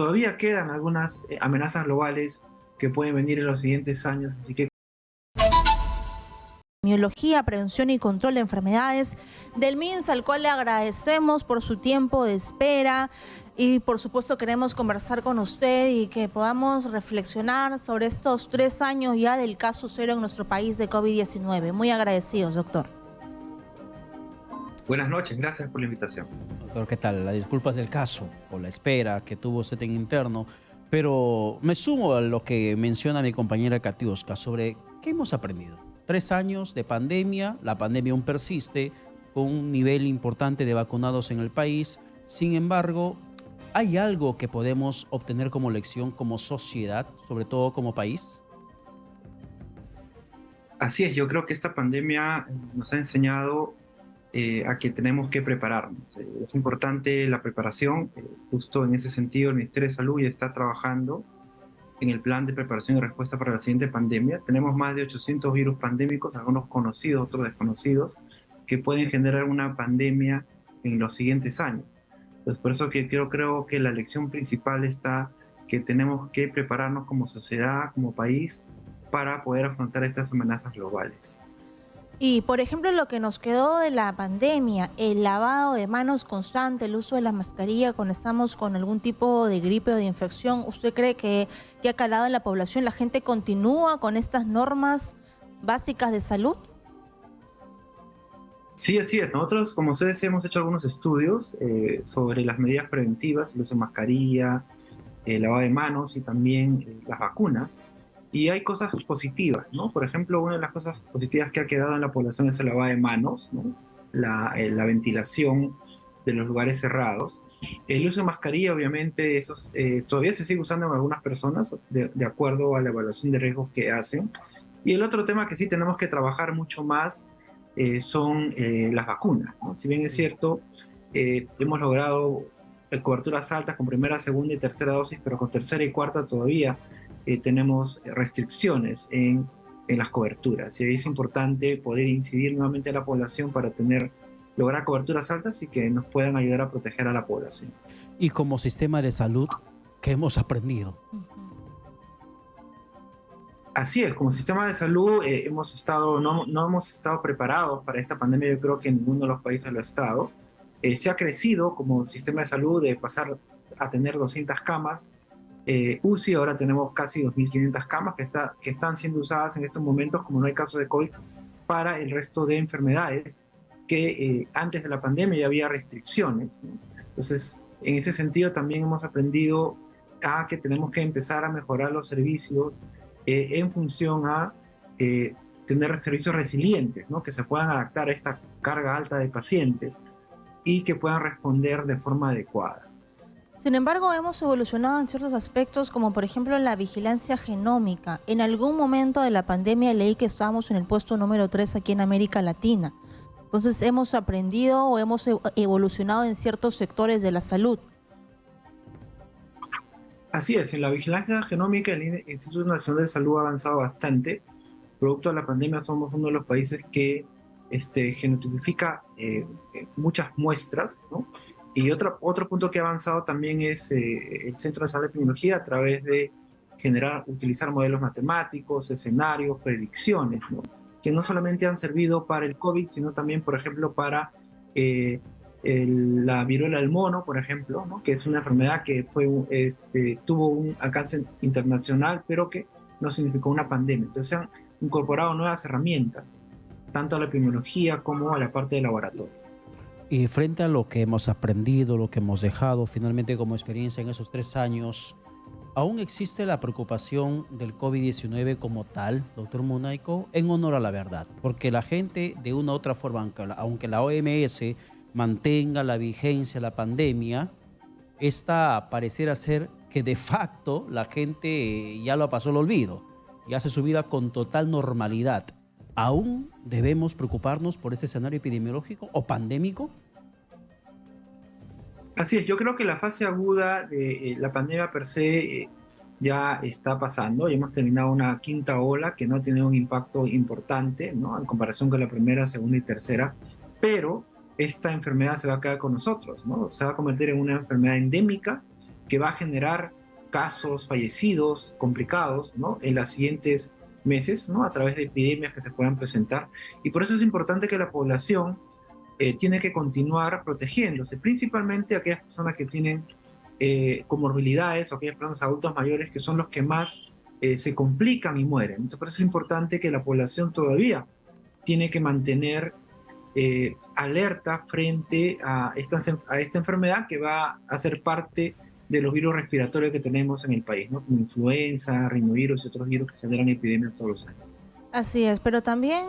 todavía quedan algunas amenazas globales que pueden venir en los siguientes años, así que Epidemiología, Prevención y Control de Enfermedades del MINSA, al cual le agradecemos por su tiempo de espera y por supuesto queremos conversar con usted y que podamos reflexionar sobre estos 3 años ya del caso cero en nuestro país de COVID-19. Muy agradecidos, doctor. buenas noches, gracias por la invitación. Doctor, ¿qué tal? Las disculpas del caso por la espera que tuvo usted en interno, pero me sumo a lo que menciona mi compañera Katiuska sobre qué hemos aprendido. 3 años de pandemia, la pandemia aún persiste, con un nivel importante de vacunados en el país. Sin embargo, ¿hay algo que podemos obtener como lección como sociedad, sobre todo como país? Así es, yo creo que esta pandemia nos ha enseñado a que tenemos que prepararnos. Es importante la preparación, justo en ese sentido el Ministerio de Salud ya está trabajando en el plan de preparación y respuesta para la siguiente pandemia. Tenemos más de 800 virus pandémicos, algunos conocidos, otros desconocidos, que pueden generar una pandemia en los siguientes años. Entonces, por eso que creo que la lección principal está que tenemos que prepararnos como sociedad, como país, para poder afrontar estas amenazas globales. Y, por ejemplo, lo que nos quedó de la pandemia, el lavado de manos constante, el uso de la mascarilla cuando estamos con algún tipo de gripe o de infección, ¿usted cree que ha calado en la población? ¿La gente continúa con estas normas básicas de salud? Sí, así es. Nosotros, como ustedes, hemos hecho algunos estudios sobre las medidas preventivas, el uso de mascarilla, el lavado de manos y también las vacunas. Y hay cosas positivas, ¿no? Por ejemplo, una de las cosas positivas que ha quedado en la población es el lavado de manos, ¿no? La ventilación de los lugares cerrados. El uso de mascarilla, obviamente, todavía se sigue usando en algunas personas, de acuerdo a la evaluación de riesgos que hacen. Y el otro tema que sí tenemos que trabajar mucho más son las vacunas, ¿no? Si bien es cierto, hemos logrado coberturas altas con primera, segunda y tercera dosis, pero con tercera y cuarta todavía tenemos restricciones en las coberturas. Y ahí es importante poder incidir nuevamente a la población para lograr coberturas altas y que nos puedan ayudar a proteger a la población. Y como sistema de salud, ¿qué hemos aprendido? Así es, como sistema de salud no hemos estado preparados para esta pandemia. Yo creo que ninguno de los países lo ha estado. Se ha crecido como sistema de salud de pasar a tener 200 camas. UCI, ahora tenemos casi 2.500 camas que están siendo usadas en estos momentos, como no hay casos de COVID, para el resto de enfermedades que antes de la pandemia ya había restricciones, ¿no? Entonces, en ese sentido también hemos aprendido a que tenemos que empezar a mejorar los servicios en función a tener servicios resilientes, ¿no? Que se puedan adaptar a esta carga alta de pacientes y que puedan responder de forma adecuada. Sin embargo, hemos evolucionado en ciertos aspectos, como por ejemplo la vigilancia genómica. En algún momento de la pandemia leí que estábamos en el puesto número 3 aquí en América Latina. Entonces, ¿hemos aprendido o hemos evolucionado en ciertos sectores de la salud? Así es, en la vigilancia genómica el Instituto Nacional de Salud ha avanzado bastante. Producto de la pandemia somos uno de los países que genotipifica muchas muestras, ¿no? Y otro punto que ha avanzado también es el Centro Nacional de Epidemiología a través de utilizar modelos matemáticos, escenarios, predicciones, ¿no? Que no solamente han servido para el COVID, sino también, por ejemplo, para la viruela del mono, por ejemplo, ¿no? Que es una enfermedad que tuvo un alcance internacional, pero que no significó una pandemia. Entonces se han incorporado nuevas herramientas, tanto a la epidemiología como a la parte de laboratorio. Y frente a lo que hemos aprendido, lo que hemos dejado finalmente como experiencia en esos 3 años, ¿aún existe la preocupación del COVID-19 como tal, doctor Munaico, en honor a la verdad? Porque la gente, de una u otra forma, aunque la OMS mantenga la vigencia de la pandemia, esta pareciera ser que de facto la gente ya lo pasó al olvido y hace su vida con total normalidad. ¿Aún debemos preocuparnos por ese escenario epidemiológico o pandémico? Así es, yo creo que la fase aguda de la pandemia per se ya está pasando y hemos terminado una quinta ola que no ha tenido un impacto importante, ¿no? En comparación con la primera, segunda y tercera, pero esta enfermedad se va a quedar con nosotros, ¿no? Se va a convertir en una enfermedad endémica que va a generar casos fallecidos, complicados, ¿no? En los siguientes meses, ¿no? A través de epidemias que se puedan presentar. Y por eso es importante que la población tiene que continuar protegiéndose, principalmente aquellas personas que tienen comorbilidades o aquellas personas adultos mayores que son los que más se complican y mueren. Entonces, por eso es importante que la población todavía tiene que mantener alerta frente a esta enfermedad que va a ser parte de los virus respiratorios que tenemos en el país, ¿no? Como influenza, rinovirus y otros virus que generan epidemias todos los años. Así es, pero también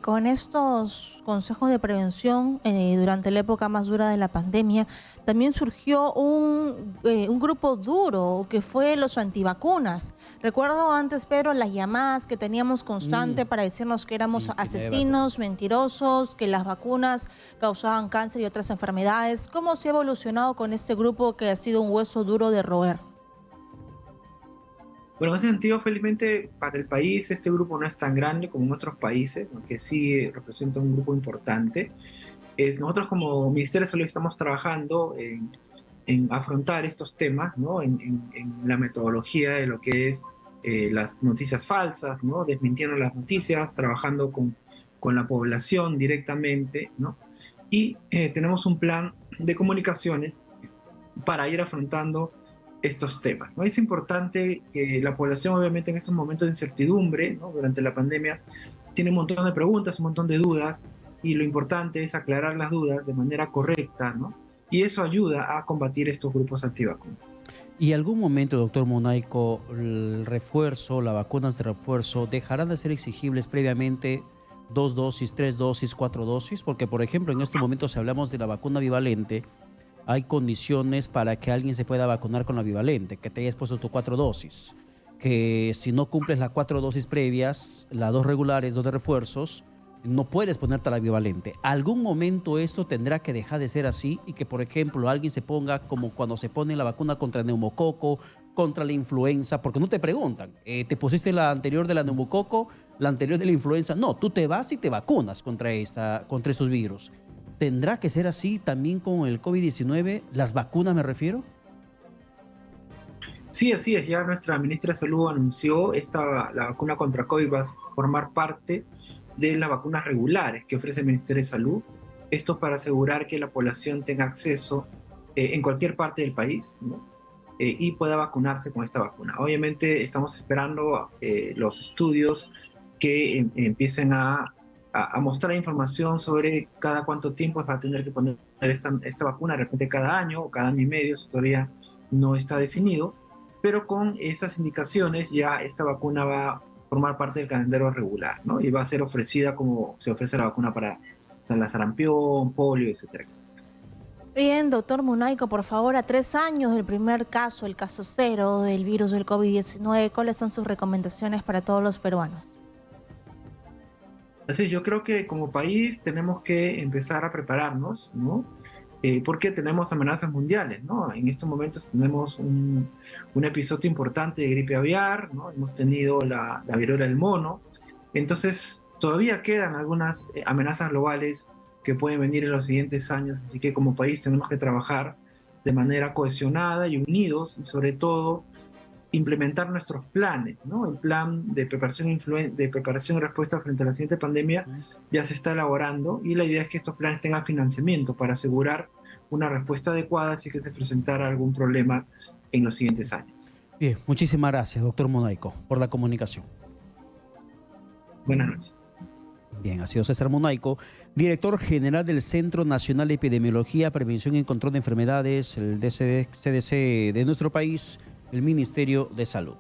con estos consejos de prevención durante la época más dura de la pandemia, también surgió un grupo duro que fue los antivacunas. Recuerdo antes, Pedro, las llamadas que teníamos constante para decirnos que éramos asesinos, mentirosos, que las vacunas causaban cáncer y otras enfermedades. ¿Cómo se ha evolucionado con este grupo que ha sido un hueso duro de roer? Bueno, en ese sentido, felizmente para el país este grupo no es tan grande como en otros países, aunque sí representa un grupo importante. Nosotros como Ministerio de Salud estamos trabajando en afrontar estos temas, ¿no? En la metodología de lo que es las noticias falsas, ¿no? Desmintiendo las noticias, trabajando con la población directamente, ¿no? Y tenemos un plan de comunicaciones para ir afrontando estos temas, ¿no? Es importante que la población, obviamente, en estos momentos de incertidumbre, ¿no? Durante la pandemia, tiene un montón de preguntas, un montón de dudas, y lo importante es aclarar las dudas de manera correcta, ¿no? Y eso ayuda a combatir estos grupos antivacunas. ¿Y algún momento, doctor Munaico, el refuerzo, las vacunas de refuerzo, dejarán de ser exigibles previamente 2 dosis, 3 dosis, 4 dosis? Porque, por ejemplo, en estos momentos, si hablamos de la vacuna bivalente, hay condiciones para que alguien se pueda vacunar con la bivalente, que te hayas puesto tus 4 dosis, que si no cumples las 4 dosis previas, las 2 regulares, 2 de refuerzos, no puedes ponerte la bivalente. ¿Algún momento esto tendrá que dejar de ser así y que, por ejemplo, alguien se ponga como cuando se pone la vacuna contra el neumococo, contra la influenza? Porque no te preguntan, ¿te pusiste la anterior de la neumococo, la anterior de la influenza? No, tú te vas y te vacunas contra estos virus. ¿Tendrá que ser así también con el COVID-19? ¿Las vacunas me refiero? Sí, así es. Ya nuestra ministra de Salud anunció la vacuna contra COVID va a formar parte de las vacunas regulares que ofrece el Ministerio de Salud. Esto para asegurar que la población tenga acceso en cualquier parte del país, ¿no? Y pueda vacunarse con esta vacuna. Obviamente estamos esperando los estudios que empiecen a mostrar información sobre cada cuánto tiempo va a tener que poner esta vacuna, de repente cada año o cada año y medio, eso todavía no está definido, pero con estas indicaciones ya esta vacuna va a formar parte del calendario regular, ¿no? Y va a ser ofrecida como se ofrece la vacuna para la sarampión, polio, etcétera, etcétera. Bien, doctor Munaico, por favor, a 3 años del primer caso, el caso 0 del virus del COVID-19, ¿cuáles son sus recomendaciones para todos los peruanos? Así, yo creo que como país tenemos que empezar a prepararnos, ¿no? Porque tenemos amenazas mundiales, ¿no? En estos momentos tenemos un episodio importante de gripe aviar, ¿no? Hemos tenido la viruela del mono. Entonces, todavía quedan algunas amenazas globales que pueden venir en los siguientes años. Así que como país tenemos que trabajar de manera cohesionada y unidos, y sobre todo implementar nuestros planes, ¿no? El plan de preparación y respuesta frente a la siguiente pandemia ya se está elaborando y la idea es que estos planes tengan financiamiento para asegurar una respuesta adecuada si que se presentara algún problema en los siguientes años. Bien, muchísimas gracias, doctor Munaico, por la comunicación. Buenas noches. Bien, ha sido César Munaico, director general del Centro Nacional de Epidemiología, Prevención y Control de Enfermedades, el CDC de nuestro país, el Ministerio de Salud.